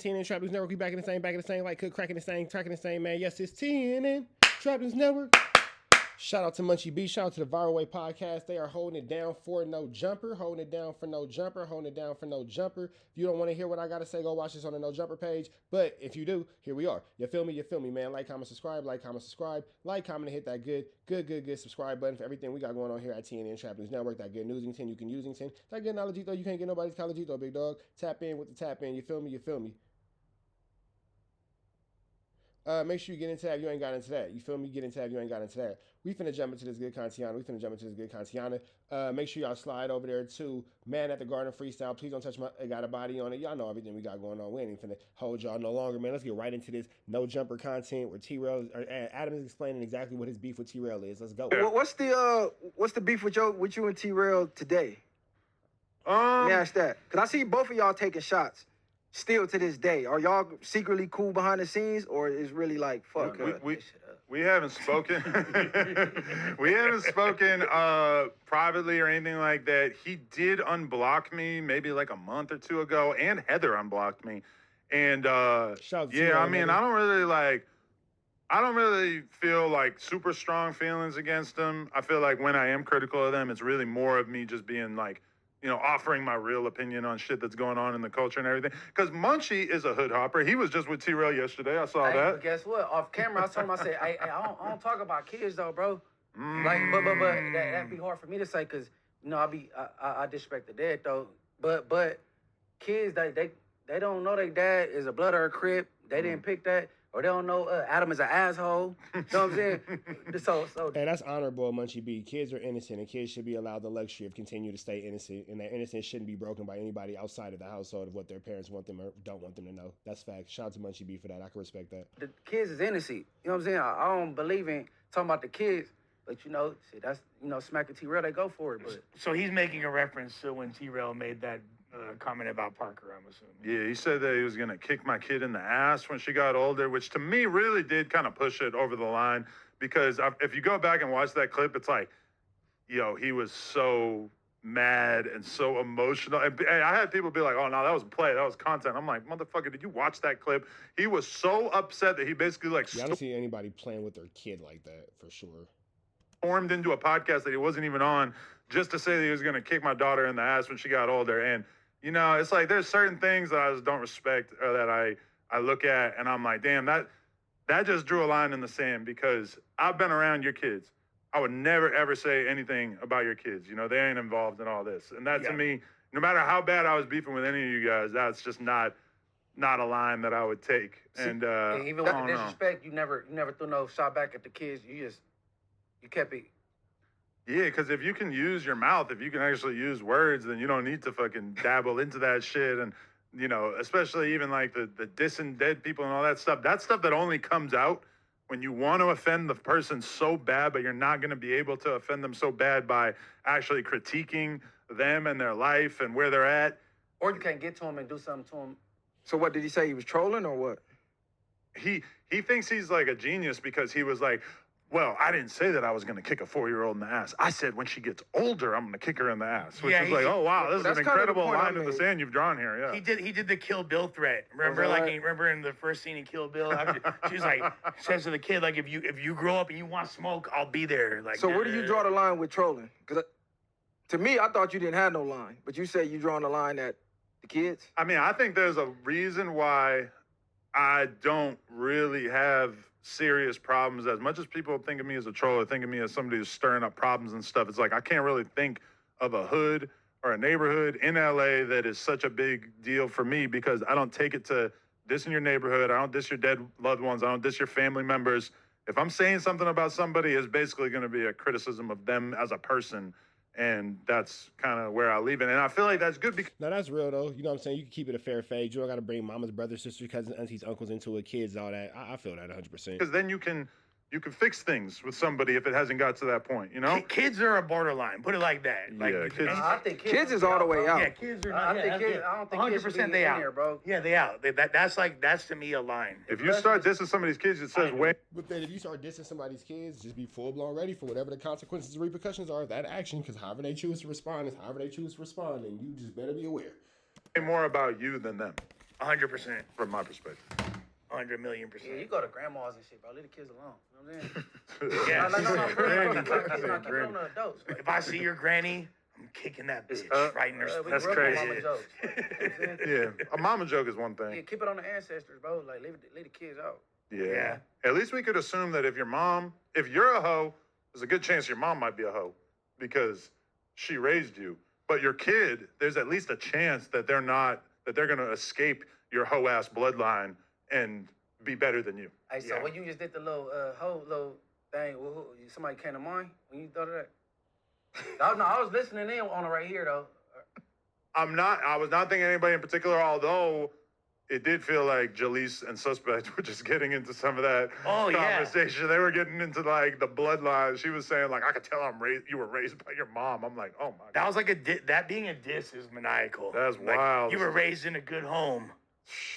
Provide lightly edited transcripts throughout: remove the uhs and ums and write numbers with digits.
TNN Trap News Network, we back in the same, like cook, cracking the same, tracking the same, man. Yes, it's TNN Trap News Network. Shout out to Munchie B, shout out to the Viral Way Podcast. They are holding it down for no jumper, holding it down for no jumper, holding it down for no jumper. If you don't want to hear what I got to say, go watch this on the No Jumper page. But if you do, here we are. You feel me, man. Like, comment, subscribe, like, comment, and hit that good subscribe button for everything we got going on here at TNN Trap News Network. That good newsington, you can usington. That good knowledge, though, you can't get nobody's college, though, big dog. Tap in with the tap in, you feel me. Make sure you get into that if you ain't got into that. You feel me? Get into that if you ain't got into that. We finna jump into this good content. Make sure y'all slide over there to Man at the Garden Freestyle. Please don't touch my I got a body on it. Y'all know everything we got going on. We ain't even finna hold y'all no longer, man. Let's get right into this no jumper content where Adam is explaining exactly what his beef with TRELL is. Let's go. What's the beef with you and TRELL today? Let me ask that. Cause I see both of y'all taking shots. Still to this day, are y'all secretly cool behind the scenes, or is really like fuck? We haven't spoken. We haven't spoken privately or anything like that. He did unblock me maybe like a month or two ago, and Heather unblocked me. And yeah, I mean, I don't really feel like super strong feelings against them. I feel like when I am critical of them, it's really more of me just being like, you know, offering my real opinion on shit that's going on in the culture and everything. Because Munchie is a hood hopper. He was just with TRELL yesterday. I saw that. But guess what? Off camera, I told him, I said, I don't talk about kids though, bro. Like, but that'd be hard for me to say because, you know, I disrespect the dead though. But kids, they don't know their dad is a blood or a crip. They didn't pick that. Or they don't know Adam is an asshole. You know what I'm saying? So and that's honorable, Munchie B. Kids are innocent, and kids should be allowed the luxury of continue to stay innocent, and that innocence shouldn't be broken by anybody outside of the household of what their parents want them or don't want them to know. That's fact. Shout out to Munchie B for that. I can respect that. The kids is innocent. You know what I'm saying? I don't believe in talking about the kids, but you know, shit, that's, you know, smacking TRELL, they go for it. But so he's making a reference to when TRELL made that comment about Parker, I'm assuming. Yeah, he said that he was going to kick my kid in the ass when she got older, which to me really did kind of push it over the line because if you go back and watch that clip, it's like, yo, he was so mad and so emotional. And I had people be like, oh, no, that was play. That was content. I'm like, motherfucker, did you watch that clip? He was so upset that he basically like... Yeah, I don't see anybody playing with their kid like that, for sure. Formed into a podcast that he wasn't even on just to say that he was going to kick my daughter in the ass when she got older. And you know, it's like there's certain things that I just don't respect or that I look at and I'm like, damn, that just drew a line in the sand because I've been around your kids. I would never, ever say anything about your kids. You know, they ain't involved in all this. And that to me, no matter how bad I was beefing with any of you guys, that's just not a line that I would take. And even with the disrespect, you never threw no shot back at the kids. You kept it. Yeah, because if you can use your mouth, if you can actually use words, then you don't need to fucking dabble into that shit. And, you know, especially even like the dissing dead people and all that stuff that only comes out when you want to offend the person so bad, but you're not going to be able to offend them so bad by actually critiquing them and their life and where they're at. Or you can't get to them and do something to them. So what, did he say he was trolling or what? He thinks he's like a genius because he was like, well, I didn't say that I was going to kick a 4-year-old in the ass. I said when she gets older, I'm going to kick her in the ass. Which is like, oh, wow, this is an incredible line in the sand you've drawn here. Yeah. He did the Kill Bill threat. Remember, remember in the first scene in Kill Bill, she's like, says to the kid, like, if you grow up and you want smoke, I'll be there. Like, so where do you draw the line with trolling? Because to me, I thought you didn't have no line, but you say you drawing the line at the kids. I mean, I think there's a reason why I don't really have serious problems. As much as people think of me as a troll or think of me as somebody who's stirring up problems and stuff, it's like I can't really think of a hood or a neighborhood in LA that is such a big deal for me because I don't take it to dissing your neighborhood. I don't diss your dead loved ones. I don't diss your family members. If I'm saying something about somebody, it's basically going to be a criticism of them as a person. And that's kind of where I leave it. And I feel like that's good because... No, that's real, though. You know what I'm saying? You can keep it a fair fade. You don't got to bring mamas, brothers, sisters, cousins, aunties, uncles into it, kids, all that. I feel that 100%. Because then you can fix things with somebody if it hasn't got to that point, you know? Kids are a borderline. Put it like that. Like, yeah, kids. I think kids is all the way out. Yeah, kids are not. I don't think kids should be in here, bro. Yeah, they out. That's to me a line. If you start dissing somebody's kids, it says wait. But then if you start dissing somebody's kids, just be full-blown ready for whatever the consequences and repercussions are of that action, because however they choose to respond is however they choose to respond, and you just better be aware. More about you than them. 100%. from my perspective. 100 million Yeah, you %. go to grandmas and shit, bro. Leave the kids alone. You know what I'm saying? Yeah. No, for real. Granny. Keep it on the adults. Like, If I see your granny, I'm kicking that It's bitch up. right in her we That's grew up face. on crazy. mama jokes. Like, you know what I'm saying? Yeah, a mama joke is one Yeah, thing. keep it on the ancestors, bro. Like, leave the kids out. Yeah. At least we could assume that if you're a hoe, there's a good chance your mom might be a hoe because she raised you. But your kid, there's at least a chance that they're gonna escape your hoe ass bloodline and be better than you. Hey, so Yeah. when you just did the little thing, somebody came to mind when you thought of that? I was listening in on it right here though. I was not thinking anybody in particular, although it did feel like Jalise and Suspect were just getting into some of that Oh, yeah. conversation. They were getting into like the bloodline. She was saying like, I could tell you were raised by your mom. I'm like, oh my God. That was like that being a diss is maniacal. That's Like, wild. You were raised in a good home.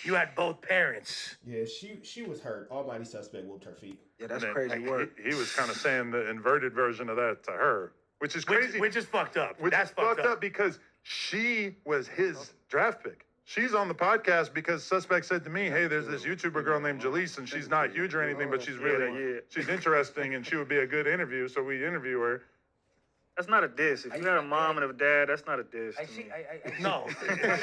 You had both parents. Yeah, she was hurt. Almighty Suspect whooped her feet. Yeah, that's And crazy then work. He was kind of saying the inverted version of that to her, which is crazy. Which is fucked up. Which That's is fucked up because she was his draft pick. She's on the podcast because Suspect said to me, hey, there's this YouTuber girl named Jalise, and she's not huge or anything, but she's she's interesting, and she would be a good interview, so we interview her. That's not a diss. If you had a mom and a dad, that's not a diss. I to see. me. No.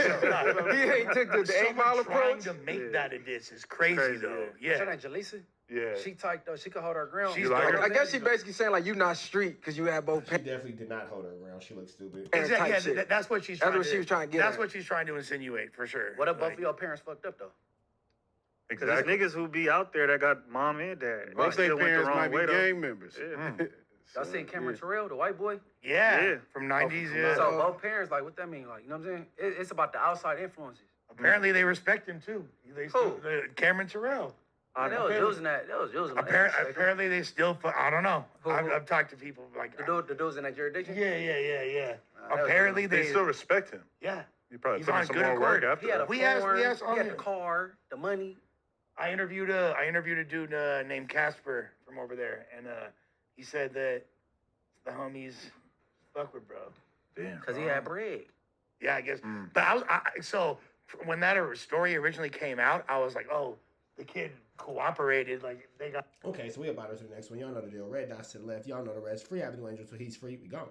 He ain't took the 8 Mile Someone trying approach. to make Yeah. that a diss is crazy, Crazy, though. yeah. So Yeah. that Jaleesa, Yeah. she tight though. She could hold her ground. She's You like her? I guess she basically saying like you not street because you had both She parents. definitely did not hold her around. She looked stupid. Yeah, Exactly. type Yeah, shit. that's what she's That's trying what to she was trying to get That's at. what she's trying to insinuate, for sure. What if both Like, of your parents fucked up though? Because there's Exactly. niggas who be out there that got mom and dad. Most They their still went the parents wrong might be way, though. gang members. Yeah. Y'all seen Cameron Terrell, the white boy? Yeah. Yeah. From 90s, yeah. So both parents, like, what that mean? Like, you know what I'm saying? It's about the outside influences. Apparently, they respect him, too. Cameron Terrell. They was using that. They was using that. Apparently, they still. I don't know. Who? I've talked to people like. The dudes in that jurisdiction. Yeah. that was- Apparently, They they. still respect him. Yeah. You probably He's put in on some good more work accord. after He had a that. We asked farm, on he had him. the car, the money. I interviewed a dude named Casper from over there, and he said that the homies fuck with bro. Damn. Because he had bread. Yeah, I guess. Mm. But so when that story originally came out, I was like, oh, the kid cooperated. Like they got. Okay, so we about to the next one. Y'all know the deal. Red dots to the left. Y'all know the rest. Free Avenue Angel till he's free. We gone.